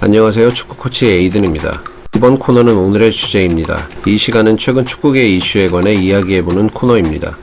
안녕하세요. 축구 코치 에이든입니다. 이번 코너는 오늘의 주제입니다. 이 시간은 최근 축구계 이슈에 관해 이야기해보는 코너입니다.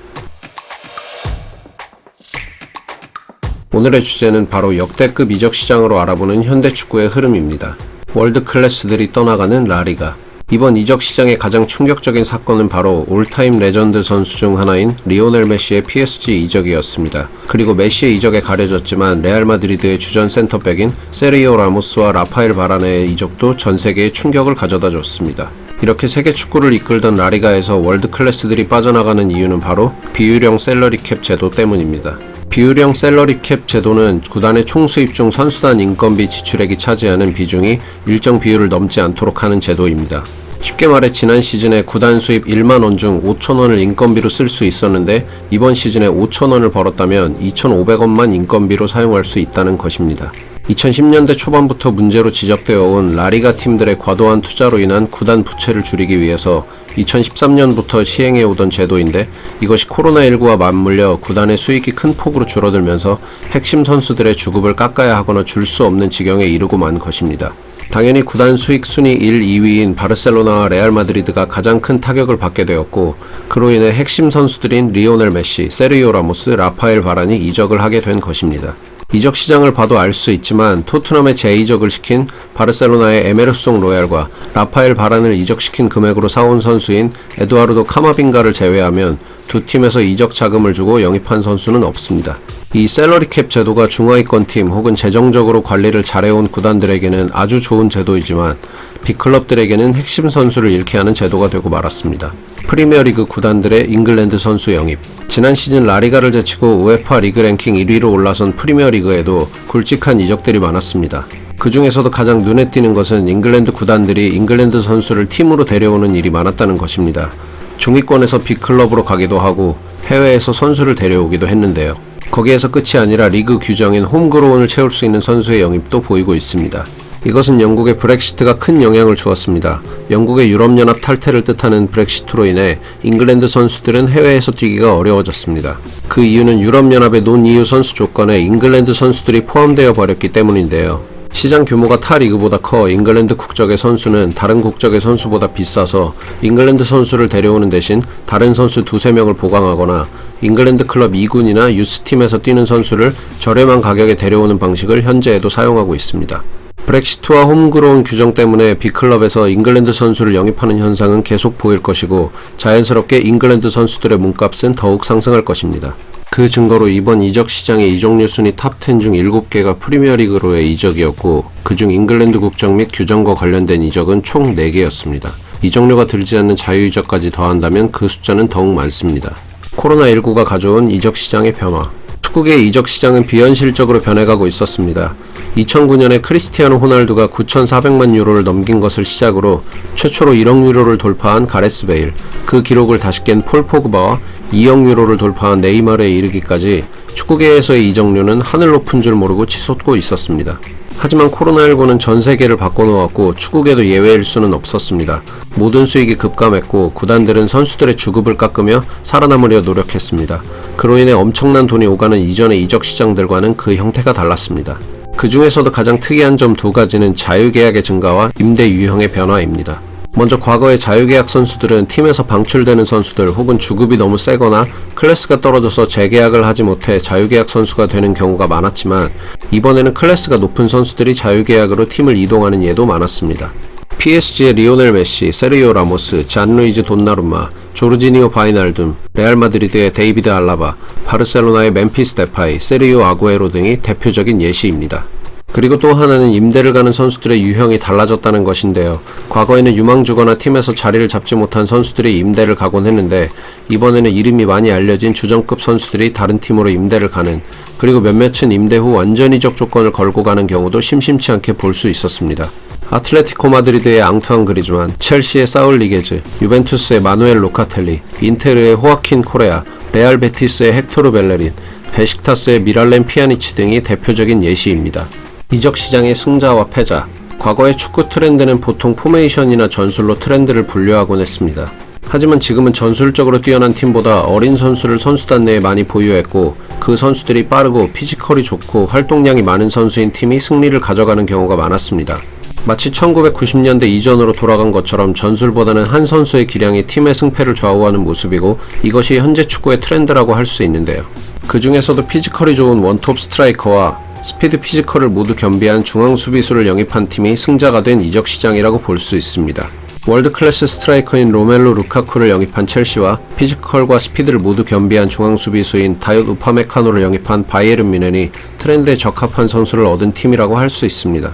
오늘의 주제는 바로 역대급 이적 시장으로 알아보는 현대 축구의 흐름입니다. 월드 클래스들이 떠나가는 라리가. 이번 이적 시장의 가장 충격적인 사건은 바로 올타임 레전드 선수 중 하나인 리오넬 메시의 PSG 이적이었습니다. 그리고 메시의 이적에 가려졌지만 레알 마드리드의 주전 센터백인 세르히오 라모스와 라파엘 바라네의 이적도 전 세계에 충격을 가져다 줬습니다. 이렇게 세계 축구를 이끌던 라리가에서 월드 클래스들이 빠져나가는 이유는 바로 비율형 셀러리 캡 제도 때문입니다. 비율형 셀러리 캡 제도는 구단의 총 수입 중 선수단 인건비 지출액이 차지하는 비중이 일정 비율을 넘지 않도록 하는 제도입니다. 쉽게 말해 지난 시즌에 구단 수입 1만원 중 5천원을 인건비로 쓸 수 있었는데 이번 시즌에 5천원을 벌었다면 2,500원만 인건비로 사용할 수 있다는 것입니다. 2010년대 초반부터 문제로 지적되어 온 라리가 팀들의 과도한 투자로 인한 구단 부채를 줄이기 위해서 2013년부터 시행해오던 제도인데 이것이 코로나19와 맞물려 구단의 수익이 큰 폭으로 줄어들면서 핵심 선수들의 주급을 깎아야 하거나 줄 수 없는 지경에 이르고 만 것입니다. 당연히 구단 수익 순위 1, 2위인 바르셀로나와 레알 마드리드가 가장 큰 타격을 받게 되었고 그로 인해 핵심 선수들인 리오넬 메시, 세르히오 라모스, 라파엘 바란이 이적을 하게 된 것입니다. 이적 시장을 봐도 알 수 있지만 토트넘에 재이적을 시킨 바르셀로나의 에메르송 로얄과 라파엘 바란을 이적시킨 금액으로 사온 선수인 에두아르도 카마빙가를 제외하면 두 팀에서 이적 자금을 주고 영입한 선수는 없습니다. 이 셀러리 캡 제도가 중하위권 팀 혹은 재정적으로 관리를 잘해온 구단들에게는 아주 좋은 제도이지만 빅클럽들에게는 핵심 선수를 잃게 하는 제도가 되고 말았습니다. 프리미어리그 구단들의 잉글랜드 선수 영입. 지난 시즌 라리가를 제치고 우에파 리그 랭킹 1위로 올라선 프리미어리그에도 굵직한 이적들이 많았습니다. 그 중에서도 가장 눈에 띄는 것은 잉글랜드 구단들이 잉글랜드 선수를 팀으로 데려오는 일이 많았다는 것입니다. 중위권에서 빅클럽으로 가기도 하고 해외에서 선수를 데려오기도 했는데요. 거기에서 끝이 아니라 리그 규정인 홈그로운을 채울 수 있는 선수의 영입도 보이고 있습니다. 이것은 영국의 브렉시트가 큰 영향을 주었습니다. 영국의 유럽연합 탈퇴를 뜻하는 브렉시트로 인해 잉글랜드 선수들은 해외에서 뛰기가 어려워졌습니다. 그 이유는 유럽연합의 논-EU 선수 조건에 잉글랜드 선수들이 포함되어 버렸기 때문인데요. 시장 규모가 타 리그보다 커 잉글랜드 국적의 선수는 다른 국적의 선수보다 비싸서 잉글랜드 선수를 데려오는 대신 다른 선수 2-3명을 보강하거나 잉글랜드 클럽 2군이나 유스팀에서 뛰는 선수를 저렴한 가격에 데려오는 방식을 현재에도 사용하고 있습니다. 브렉시트와 홈그로운 규정 때문에 빅클럽에서 잉글랜드 선수를 영입하는 현상은 계속 보일 것이고 자연스럽게 잉글랜드 선수들의 몸값은 더욱 상승할 것입니다. 그 증거로 이번 이적 시장의 이적료 순위 탑10 중 7개가 프리미어리그로의 이적이었고 그중 잉글랜드 국적 및 규정과 관련된 이적은 총 4개였습니다. 이적료가 들지 않는 자유이적까지 더한다면 그 숫자는 더욱 많습니다. 코로나19가 가져온 이적 시장의 변화. 축구계의 이적 시장은 비현실적으로 변해가고 있었습니다. 2009년에 크리스티아노 호날두가 9,400만 유로를 넘긴 것을 시작으로 최초로 1억 유로를 돌파한 가레스 베일, 그 기록을 다시 깬 폴 포그바와 2억 유로를 돌파한 네이마르에 이르기까지 축구계에서의 이적료는 하늘 높은 줄 모르고 치솟고 있었습니다. 하지만 코로나19는 전 세계를 바꿔놓았고 축구계도 예외일 수는 없었습니다. 모든 수익이 급감했고 구단들은 선수들의 주급을 깎으며 살아남으려 노력했습니다. 그로 인해 엄청난 돈이 오가는 이전의 이적 시장들과는 그 형태가 달랐습니다. 그 중에서도 가장 특이한 점 2가지는 자유계약의 증가와 임대 유형의 변화입니다. 먼저 과거의 자유계약 선수들은 팀에서 방출되는 선수들 혹은 주급이 너무 세거나 클래스가 떨어져서 재계약을 하지 못해 자유계약 선수가 되는 경우가 많았지만 이번에는 클래스가 높은 선수들이 자유계약으로 팀을 이동하는 예도 많았습니다. PSG의 리오넬 메시, 세르히오 라모스, 잔루이즈 돈나룸마, 조르지니오 바이날둠, 레알 마드리드의 데이비드 알라바, 바르셀로나의 멤피스 데파이, 세르히오 아구에로 등이 대표적인 예시입니다. 그리고 또 하나는 임대를 가는 선수들의 유형이 달라졌다는 것인데요. 과거에는 유망주거나 팀에서 자리를 잡지 못한 선수들이 임대를 가곤 했는데 이번에는 이름이 많이 알려진 주전급 선수들이 다른 팀으로 임대를 가는, 그리고 몇몇은 임대 후 완전 이적 조건을 걸고 가는 경우도 심심치 않게 볼 수 있었습니다. 아틀레티코 마드리드의 앙투안 그리즈만, 첼시의 사울 리게즈, 유벤투스의 마누엘 로카텔리, 인테르의 호아킨 코레아, 레알 베티스의 헥토르 벨레린, 베식타스의 미랄렘 피아니치 등이 대표적인 예시입니다. 이적 시장의 승자와 패자. 과거의 축구 트렌드는 보통 포메이션이나 전술로 트렌드를 분류하곤 했습니다. 하지만 지금은 전술적으로 뛰어난 팀보다 어린 선수를 선수단 내에 많이 보유했고 그 선수들이 빠르고 피지컬이 좋고 활동량이 많은 선수인 팀이 승리를 가져가는 경우가 많았습니다. 마치 1990년대 이전으로 돌아간 것처럼 전술보다는 한 선수의 기량이 팀의 승패를 좌우하는 모습이고, 이것이 현재 축구의 트렌드라고 할 수 있는데요. 그 중에서도 피지컬이 좋은 원톱 스트라이커와 스피드 피지컬을 모두 겸비한 중앙 수비수를 영입한 팀이 승자가 된 이적 시장이라고 볼 수 있습니다. 월드 클래스 스트라이커인 로멜로 루카쿠를 영입한 첼시와 피지컬과 스피드를 모두 겸비한 중앙 수비수인 다옳 우파메카노를 영입한 바이에른 뮌헨이 트렌드에 적합한 선수를 얻은 팀이라고 할 수 있습니다.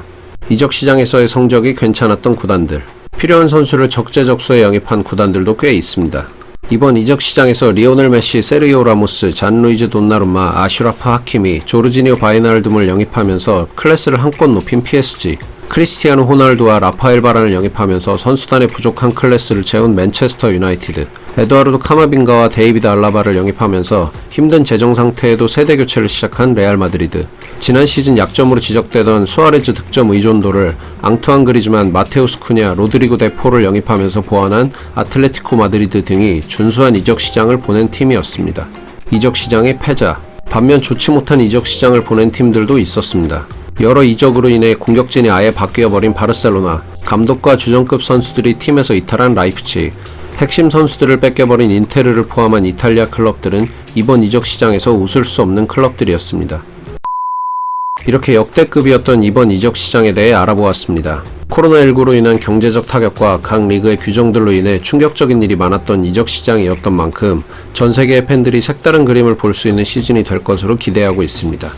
이적 시장에서의 성적이 괜찮았던 구단들, 필요한 선수를 적재적소에 영입한 구단들도 꽤 있습니다. 이번 이적 시장에서 리오넬 메시, 세르히오 라모스, 잔루이즈 돈나룸마, 아슈라프 하키미, 조르지니오 바이나르둠을 영입하면서 클래스를 한껏 높인 PSG, 크리스티아노 호날두와 라파엘 바란을 영입하면서 선수단의 부족한 클래스를 채운 맨체스터 유나이티드, 에드와르도 카마빙가와 데이비드 알라바를 영입하면서 힘든 재정 상태에도 세대 교체를 시작한 레알 마드리드, 지난 시즌 약점으로 지적되던 수아레즈 득점 의존도를 앙투안 그리즈만, 마테우스 쿠냐, 로드리고 데포를 영입하면서 보완한 아틀레티코 마드리드 등이 준수한 이적 시장을 보낸 팀이었습니다. 이적 시장의 패자, 반면 좋지 못한 이적 시장을 보낸 팀들도 있었습니다. 여러 이적으로 인해 공격진이 아예 바뀌어버린 바르셀로나, 감독과 주전급 선수들이 팀에서 이탈한 라이프치히, 핵심 선수들을 뺏겨버린 인테르를 포함한 이탈리아 클럽들은 이번 이적 시장에서 웃을 수 없는 클럽들이었습니다. 이렇게 역대급이었던 이번 이적 시장에 대해 알아보았습니다. 코로나19로 인한 경제적 타격과 각 리그의 규정들로 인해 충격적인 일이 많았던 이적 시장이었던 만큼 전 세계의 팬들이 색다른 그림을 볼 수 있는 시즌이 될 것으로 기대하고 있습니다.